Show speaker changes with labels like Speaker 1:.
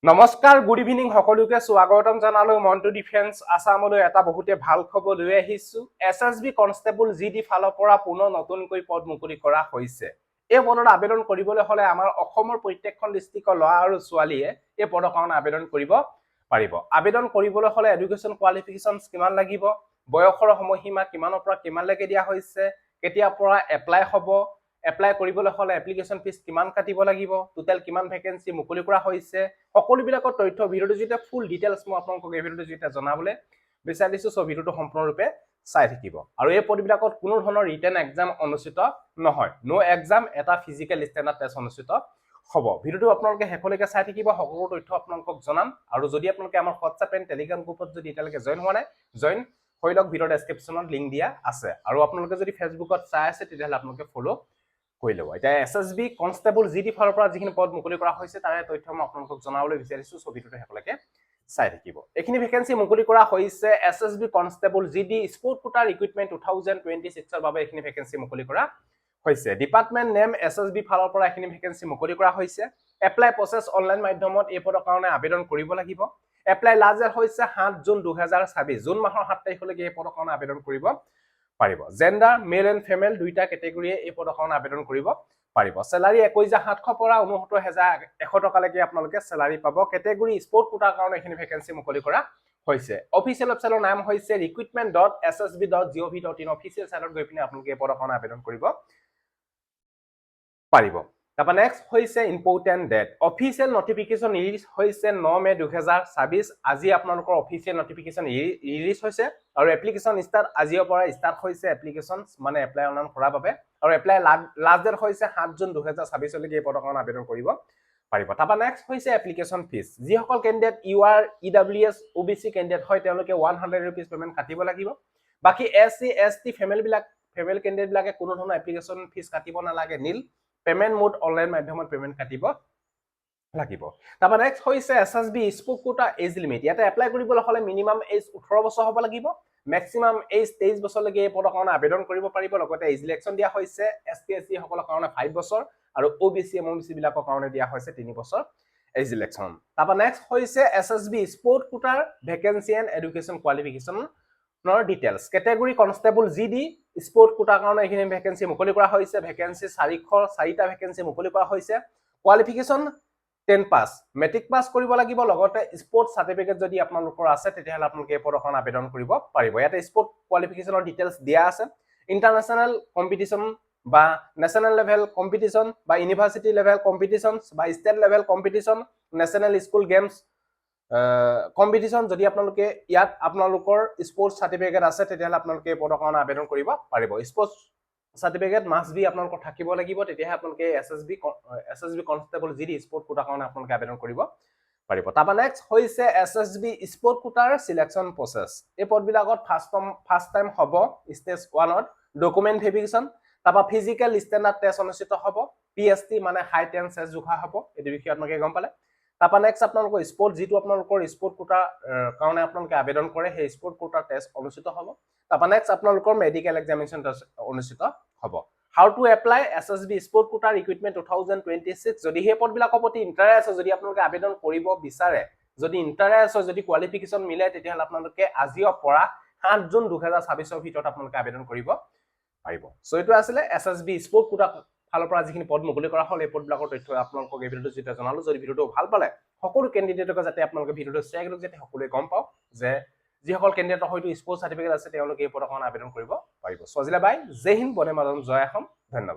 Speaker 1: নমস্কাৰ, good evening সকলোকে স্বাগতম জনালো মন্টু ডিফেন্স আসামলৈ এটা বহুতে ভাল খবৰ লৈ আহিছো। এছএছবি কনষ্টেবল জিডি ফালৰ পৰা পুনৰ নতুনকৈ পদ মুকলি কৰা হৈছে। এই পদত আবেদন কৰিবলৈ হলে আমাৰ অসমৰ প্ৰত্যেকখন ডিষ্ট্ৰিক্টৰ ল'ৰা আৰু ছোৱালীয়ে এই পদৰ কাৰণে আবেদন কৰিব পাৰিব। আবেদন কৰিবলৈ হলে এডুকেশ্যন কোৱালিফিকেশ্যনছ কিমান লাগিব, বয়সৰ সময়সীমা কিমানৰ পৰা কিমানলৈকে দিয়া হৈছে, কেতিয়াৰ পৰা এপ্লাই হ'ব, এপ্লাই কৰিবলৈ হলে এপ্লিকেশ্যন ফিজ কিমান কাটিব লাগিব, টোটেল কিমান ভেকেন্সি মুকলি কৰা হৈছে, সকলোবিলাকৰ তথ্য ভিডিঅ'টো যেতিয়া ফুল ডিটেইলছ মই আপোনালোকক এই ভিডিঅ'টো যেতিয়া জনাবলৈ বিচাৰিছো, সো ভিডিঅ'টো সম্পূৰ্ণৰূপে চাই থাকিব। আৰু এই পদবিলাকত কোনো ধৰণৰ ৰিটেন এক্সাম অনুষ্ঠিত নহয়, নো এক্সাম, এটা ফিজিকেল ষ্টেণ্ডাৰ্ড টেষ্ট অনুষ্ঠিত হ'ব। ভিডিঅ'টো আপোনালোকে শেষলৈকে চাই থাকিব, সকলো তথ্য আপোনালোকক জনাম। আৰু যদি আপোনালোকে আমাৰ হোৱাটছআপ এণ্ড টেলিগ্ৰাম গ্ৰুপত যদি এতিয়ালৈকে জইন হোৱা নাই, জইন হৈ লওক, ভিডিঅ'ৰ ডেছক্ৰিপশ্যনত লিংক দিয়া আছে। আৰু আপোনালোকে যদি ফেচবুকত চাই আছে তেতিয়াহ'লে আপোনালোকে ফ'ল' কৰি ল'ব। এতিয়া এছএছবি কনষ্টেবল জিডি ফালৰ পৰা যিখিনি পদ মুকলি কৰা হৈছে তাৰে তথ্য মই আপোনালোকক জনাবলৈ বিচাৰিছো, ছবিটোতে শেষলৈকে চাই থাকিব। এইখিনি ভেকেন্সি মুকলি কৰা হৈছে SSB constable GD sport quota recruitment 2026ৰ বাবে এইখিনি ভেকেন্সি মুকলি কৰা হৈছে। ডিপাৰ্টমেণ্ট নেম এছএছবি ফালৰ পৰা এইখিনি ভেকেন্সি মুকলি কৰা হৈছে। এপ্লাই প্ৰচেছ অনলাইন মাধ্যমত এই পদৰ কাৰণে আবেদন কৰিব লাগিব। এপ্লাই লাষ্ট ডেট হৈছে 7 জুন 2026, জুন মাহৰ 7 তাৰিখলৈকে এই পদৰ কাৰণে আবেদন কৰিব পাৰিব। জেণ্ডাৰ মেল এণ্ড ফিমেল দুইটা কেটেগৰীয়ে এই পদৰ কাৰণে আবেদন কৰিব পাৰিব। চেলাৰী 21,700 পৰা 69,100 টকালৈকে আপোনালোকে চেলাৰী পাব। কেটেগৰী স্পৰ্ট কোটাৰ কাৰণে এইখিনি ভেকেন্সি মুকলি কৰা হৈছে। অফিচিয়েল ৱেবছাইটৰ নাম হৈছে recruitment.ssb.gov.in। অফিচিয়েল চাইটত গৈ পিনে আপোনালোকে এই পদৰ কাৰণে আবেদন কৰিব পাৰিব। তাৰপৰা নেক্সট হৈছে important date. Official notification release হৈছে 9 মে 2026। আজি আপোনালোকৰ অফিচিয়েল নটিফিকেশ্যন ৰিলিজ হৈছে আৰু এপ্লিকেশ্যন ষ্টাৰ্ট আজিৰ পৰা ষ্টাৰ্ট হৈছে এপ্লিকেশ্যন মানে এপ্লাই অনলাইন কৰাৰ বাবে। আৰু এপ্লাই লাষ্ট ডেট হৈছে 7 জুন 2026লৈকে এই পদৰ কাৰণে আবেদন কৰিব পাৰিব। তাৰপৰা নেক্সট হৈছে এপ্লিকেশ্যন ফিজ। যিসকল candidate UR EWS OBC candidate হয় তেওঁলোকে 100 rupees পেমেণ্ট কাটিব লাগিব। বাকী SC ST ফেমেল কেণ্ডিডেট বিলাকে কোনো ধৰণৰ এপ্লিকেশ্যন ফিজ কাটিব নালাগে, নীল। পেমেণ্ট মোড অনলাইন মাধ্যমত পেমেণ্ট কাটিব লাগিব। তাৰপৰা নেক্সট হৈছে SSB sport quota age limit. ইয়াতে এপ্লাই কৰিবলৈ হলে মিনিমাম এজ 18 বছৰ হ'ব লাগিব, মেক্সিমাম এজ 23 বছৰলৈকে এই পদৰ কাৰণে আবেদন কৰিব পাৰিব। লগতে এজ ৰিলেকশ্যন দিয়া হৈছে ST SC সকলৰ কাৰণে 5 বছৰ আৰু OBC MOBC বিলাকৰ কাৰণে দিয়া হৈছে 3 বছৰ এজ ৰিলেকশ্যন। তাৰপৰা নেক্সট হৈছে এছএছবি স্পৰ্ট কোটাৰ vacancy and education qualification details. Category constable GD sport কোটাৰ কাৰণে এইখিনি ভেকেন্সি মুকলি কৰা হৈছে। ভেকেন্সি 404টা ভেকেন্সি মুকলি কৰা হৈছে। কোৱালিফিকেশ্যন 10 পাছ, মেট্ৰিক পাছ কৰিব লাগিব। লগতে স্পৰ্ট চাৰ্টিফিকেট যদি আপোনালোকৰ আছে তেতিয়াহ'লে আপোনালোকে এই পদৰ কাৰণে আবেদন কৰিব পাৰিব। ইয়াতে স্পৰ্ট কোৱালিফিকেশ্যনৰ ডিটেইলছ দিয়া আছে। ইণ্টাৰনেশ্যনেল কম্পিটিশ্যন বা নেশ্যনেল লেভেল কম্পিটিশ্যন বা ইউনিভাৰ্চিটি লেভেল কম্পিটিশ্যন বা state level competition, national school games competition যদি আপোনালোকে ইয়াত আপোনালোকৰ স্পৰ্টছ চাৰ্টিফিকেট আছে তেতিয়াহ'লে আপোনালোকে এই পদৰ কাৰণে আবেদন কৰিব পাৰিব। স্পৰ্টছ চাৰ্টিফিকেট মাষ্ট বি আপোনালোকৰ থাকিব লাগিব, তেতিয়াহে আপোনালোকে এছএছবি কনষ্টেবল জিডি স্পৰ্ট কোটাৰ কাৰণে আপোনালোকে আবেদন কৰিব পাৰিব। তাৰপৰা নেক্সট হৈছে এছএছবি স্পৰ্ট কোটাৰ চিলেকশ্যন প্ৰচেছ। এই পদবিলাকত ফাৰ্ষ্ট টাইম হ'ব ষ্টেজ 1ত ডকুমেণ্ট ভেৰিফিকেশ্যন, তাৰপৰা ফিজিকেল ষ্টেণ্ডাৰ্ড টেষ্ট অনুষ্ঠিত হ'ব। PST মানে হাইট এণ্ড চেষ্ট জোখা হ'ব, এইটো বিষয়ে আপোনালোকে গম পালে। তাৰপৰা নেক্সট আপোনালোকৰ স্পৰ্ট যিটো আপোনালোকৰ স্পৰ্ট কোটাৰ কাৰণে আপোনালোকে আবেদন কৰে সেই স্পৰ্ট কোটাৰ টেষ্ট অনুষ্ঠিত হ'ব। তাৰপৰা নেক্সট আপোনালোকৰ মেডিকেল এক্সামিনেশ্যন অনুষ্ঠিত হ'ব। How to apply SSB sport quota recruitment 2026। যদি সেই পদবিলাকৰ প্ৰতি ইণ্টাৰেষ্ট আছে, যদি আপোনালোকে আবেদন কৰিব বিচাৰে, যদি ইণ্টাৰেষ্ট হয়, যদি কোৱালিফিকেশ্যন মিলে, তেতিয়াহ'লে আপোনালোকে আজিৰ পৰা 7 জুন 2026ৰ ভিতৰত আপোনালোকে আবেদন কৰিব পাৰিব। সো এইটো আছিলে এছএছবি স্পৰ্ট কোটা ফালৰ পৰা যিখিনি পদ মুকলি কৰা হ'ল এই পদবিলাকৰ তথ্য আপোনালোকক এই ভিডিঅ'টো যেতিয়া জনালো। যদি ভিডিঅ'টো ভাল পালে সকলো কেণ্ডিডেটক যাতে আপোনালোকে ভিডিঅ'টো শ্বেয়াৰ কৰক, যাতে সকলোৱে গম পাওক যে যিসকল কেণ্ডিডেটৰ হয়তো স্পৰ্টছ চাৰ্টিফিকেট আছে তেওঁলোকে এই পদৰ কাৰণে আবেদন কৰিব পাৰিব। সো আজিলৈ বাই, জয় হিন্দ, বন্দে মাতৰম, জয় অসম, ধন্যবাদ।